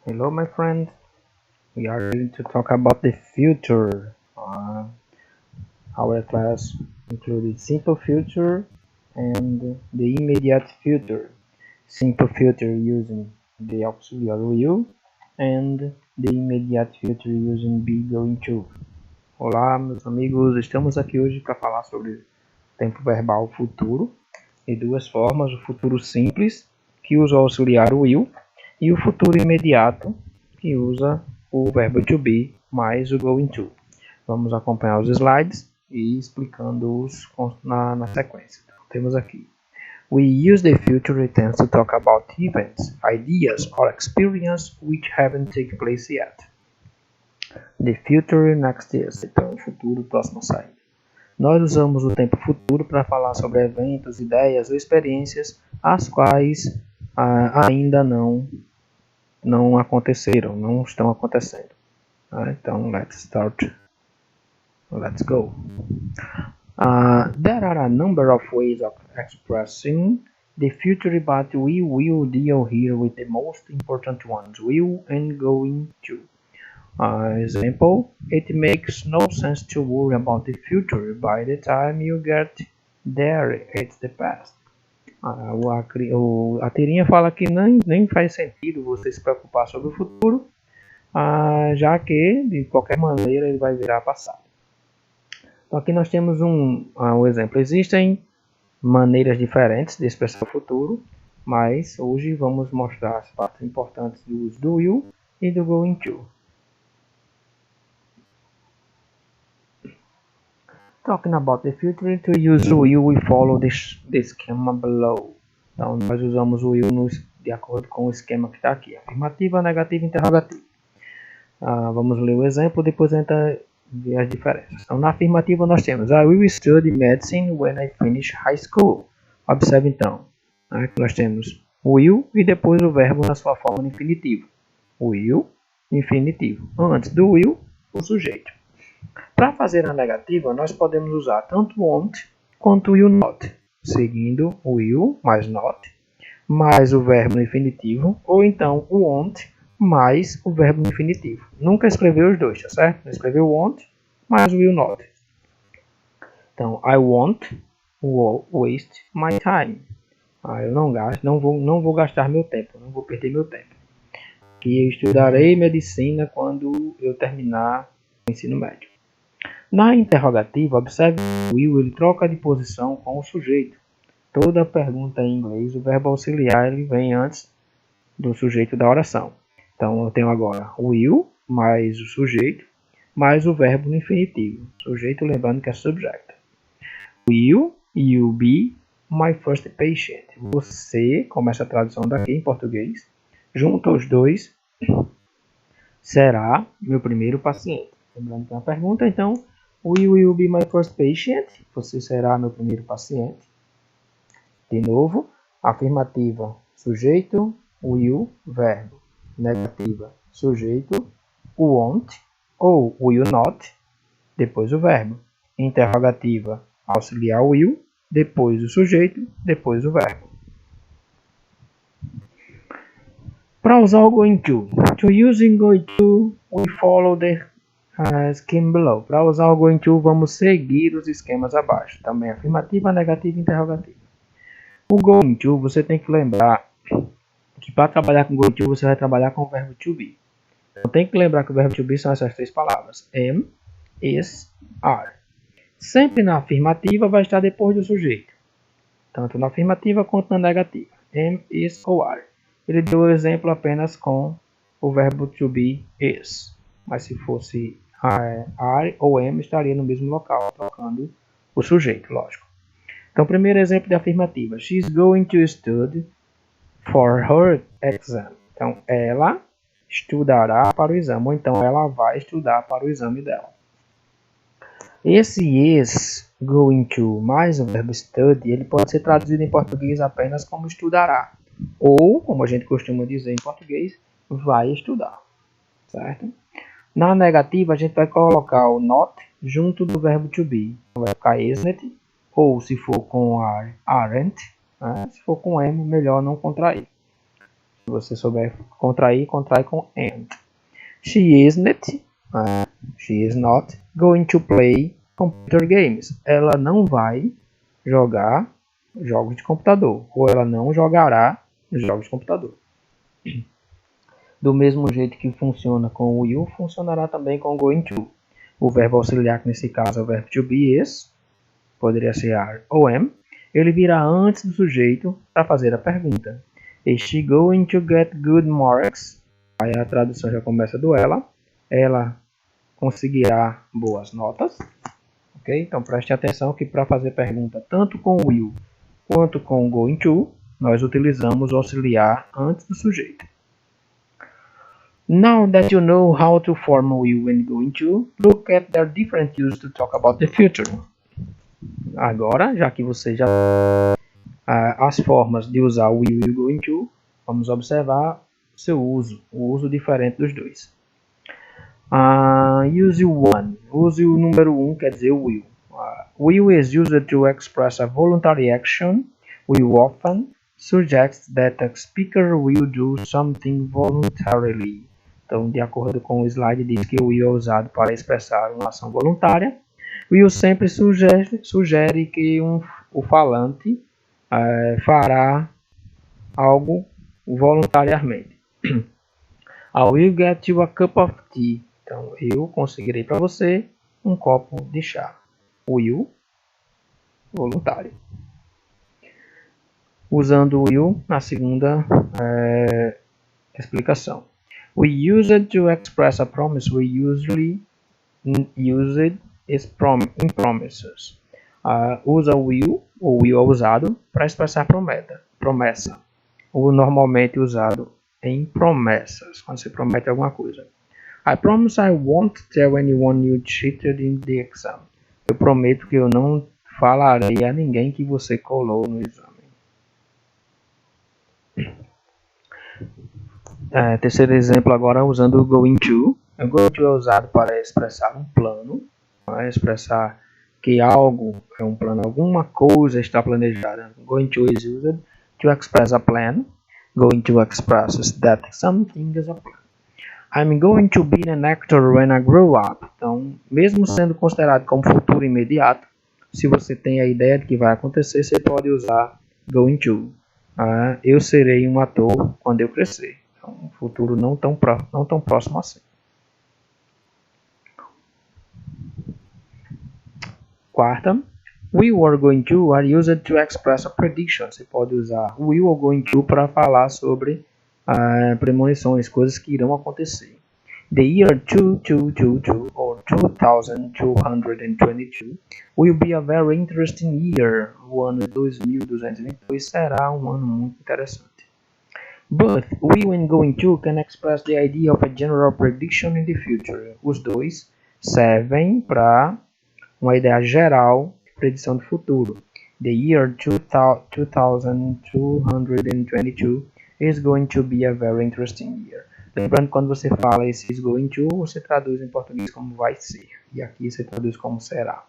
Hello my friend, we are going to talk about the future. Our class included simple future and the immediate future. Simple future using the auxiliary will and the immediate future using be going to. Olá meus amigos, estamos aqui hoje para falar sobre tempo verbal futuro de duas formas, o futuro simples, que usa o auxiliar will, e o futuro imediato, que usa o verbo to be mais o going to. Vamos acompanhar os slides e explicando-os na sequência. Temos aqui: we use the future tense to talk about events, ideas or experiences which haven't taken place yet. The future next years, então o futuro próximo a sair. Nós usamos o tempo futuro para falar sobre eventos, ideias ou experiências as quais ainda não aconteceram, não estão acontecendo. Então, let's start. Let's go. There are a number of ways of expressing the future, but we will deal here with the most important ones, will and going to. Example, it makes no sense to worry about the future. By the time you get there, it's the past. A tirinha fala que nem faz sentido você se preocupar sobre o futuro, já que, de qualquer maneira, ele vai virar passado. Então, aqui nós temos um exemplo. Existem maneiras diferentes de expressar o futuro, mas hoje vamos mostrar as partes importantes do uso do will e do going to. Talking about the future, to use will, we follow the schema below. Então, nós usamos o will de acordo com o esquema que está aqui. Afirmativa, negativa e interrogativa. Vamos ler o exemplo, depois a gente ver as diferenças. Então, na afirmativa nós temos I will study medicine when I finish high school. Observe então, que nós temos will e depois o verbo na sua forma no infinitivo. Will, infinitivo. Antes do will, o sujeito. Para fazer a negativa, nós podemos usar tanto want quanto will not, seguindo o will mais not, mais o verbo no infinitivo, ou então o want mais o verbo no infinitivo. Nunca escreveu os dois, tá certo? Escreveu want mais o will not. Então, I won't waste my time. Eu não vou gastar meu tempo, não vou perder meu tempo. Que eu estudarei medicina quando eu terminar o ensino médio. Na interrogativa, observe que o will ele troca de posição com o sujeito. Toda pergunta em inglês, o verbo auxiliar ele vem antes do sujeito da oração. Então, eu tenho agora o will mais o sujeito, mais o verbo no infinitivo. Sujeito, lembrando que é subject. Will you be my first patient? Você, começa a tradução daqui em português, junto aos dois, será meu primeiro paciente. Lembrando que é uma pergunta, então, will you be my first patient? Você será meu primeiro paciente. De novo, afirmativa, sujeito, will, verbo. Negativa, sujeito, won't ou will not, depois o verbo. Interrogativa, auxiliar will, depois o sujeito, depois o verbo. Para usar o going to using going to, we follow the scheme below. Para usar o going to, vamos seguir os esquemas abaixo. Também afirmativa, negativa e interrogativa. O going to, você tem que lembrar que para trabalhar com going to, você vai trabalhar com o verbo to be. Então tem que lembrar que o verbo to be são essas três palavras. Am, is, are. Sempre na afirmativa vai estar depois do sujeito. Tanto na afirmativa quanto na negativa. Am, is ou are. Ele deu o exemplo apenas com o verbo to be is. Mas se fosse are ou am, estaria no mesmo local, trocando o sujeito, lógico. Então, primeiro exemplo de afirmativa. She's going to study for her exam. Então, ela estudará para o exame. Ou então, ela vai estudar para o exame dela. Esse is going to mais o verbo study, ele pode ser traduzido em português apenas como estudará. Ou, como a gente costuma dizer em português, vai estudar. Certo? Na negativa, a gente vai colocar o not junto do verbo to be. Vai ficar isn't, ou se for com are, aren't. Se for com am, melhor não contrair. Se você souber contrair, contrai com and. She isn't, she is not going to play computer games. Ela não vai jogar jogos de computador. Ou ela não jogará jogos de computador. Do mesmo jeito que funciona com o will, funcionará também com o going to. O verbo auxiliar, que nesse caso é o verbo to be, is, poderia ser are ou am, ele virá antes do sujeito para fazer a pergunta. Is she going to get good marks? Aí a tradução já começa do ela. Ela conseguirá boas notas. Ok? Então preste atenção que para fazer pergunta tanto com o will quanto com o going to, nós utilizamos o auxiliar antes do sujeito. Now that you know how to form will and going to, look at their different uses to talk about the future. Agora, já que você já as formas de usar o will e o going to, vamos observar seu uso, o uso diferente dos dois. Use 1. Use o número 1 quer dizer will. Will is used to express a voluntary action. Will often suggests that a speaker will do something voluntarily. Então, de acordo com o slide, diz que o will é usado para expressar uma ação voluntária. Will sempre sugere que o falante fará algo voluntariamente. I will get you a cup of tea. Então, eu conseguirei para você um copo de chá. Will, voluntário. Usando o will na segunda explicação. We use it to express a promise. We usually use it in promises. Usa o will é usado para expressar promessa. Ou normalmente usado em promessas, quando se promete alguma coisa. I promise I won't tell anyone you cheated in the exam. Eu prometo que eu não falarei a ninguém que você colou no exame. Terceiro exemplo agora usando o going to. O going to é usado para expressar um plano, expressar que algo é um plano, alguma coisa está planejada. Going to is used to express a plan. Going to expresses that something is a plan. I'm going to be an actor when I grow up. Então, mesmo sendo considerado como futuro imediato, se você tem a ideia de que vai acontecer, você pode usar going to. Eu serei um ator quando eu crescer. Então, um futuro não tão próximo assim. Quarta, will or going to are used to express a prediction. Você pode usar will or going to para falar sobre premonições, coisas que irão acontecer. The year 2222 or 2222 will be a very interesting year. O ano 2222 será um ano muito interessante. But will and going to can express the idea of a general prediction in the future. Os dois servem para uma ideia geral de predição do futuro. The year 2222 is going to be a very interesting year. Lembrando, quando você fala esse is going to, você traduz em português como vai ser. E aqui você traduz como será.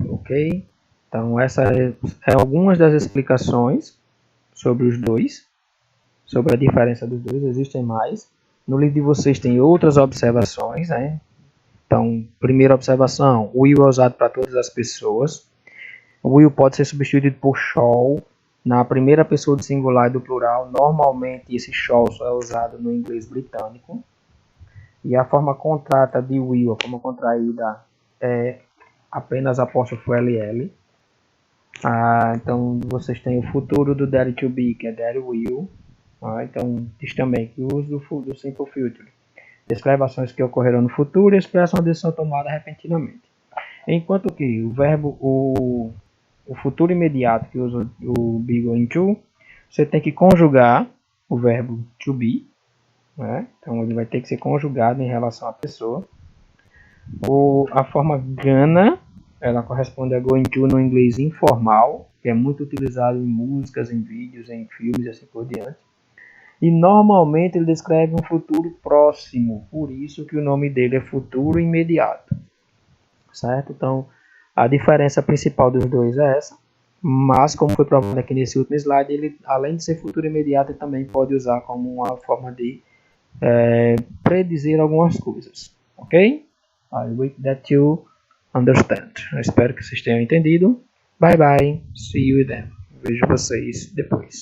Ok? Então, essa é algumas das explicações sobre os dois. Sobre a diferença dos dois. Existem mais. No livro de vocês tem outras observações, né? Então, primeira observação. Will é usado para todas as pessoas. O will pode ser substituído por shall. Na primeira pessoa do singular e do plural, normalmente esse shall só é usado no inglês britânico. E a forma contrata de will, a forma contraída é apenas apóstrofo LL. Então vocês têm o futuro do Daddy to be, que é Daddy will. Então diz também que o uso do simple future descreve ações que ocorrerão no futuro e expressa uma decisão tomada repentinamente. Enquanto que o verbo, o futuro imediato, que usa o be going to, você tem que conjugar o verbo to be, né? Então ele vai ter que ser conjugado em relação à pessoa. A forma gonna, ela corresponde a going to no inglês informal, que é muito utilizado em músicas, em vídeos, em filmes e assim por diante. E normalmente ele descreve um futuro próximo, por isso que o nome dele é futuro imediato. Certo? Então, a diferença principal dos dois é essa. Mas, como foi provado aqui nesse último slide, ele, além de ser futuro imediato, ele também pode usar como uma forma de predizer algumas coisas. Ok? I hope that you understand. Eu espero que vocês tenham entendido. Bye bye. See you then. Vejo vocês depois.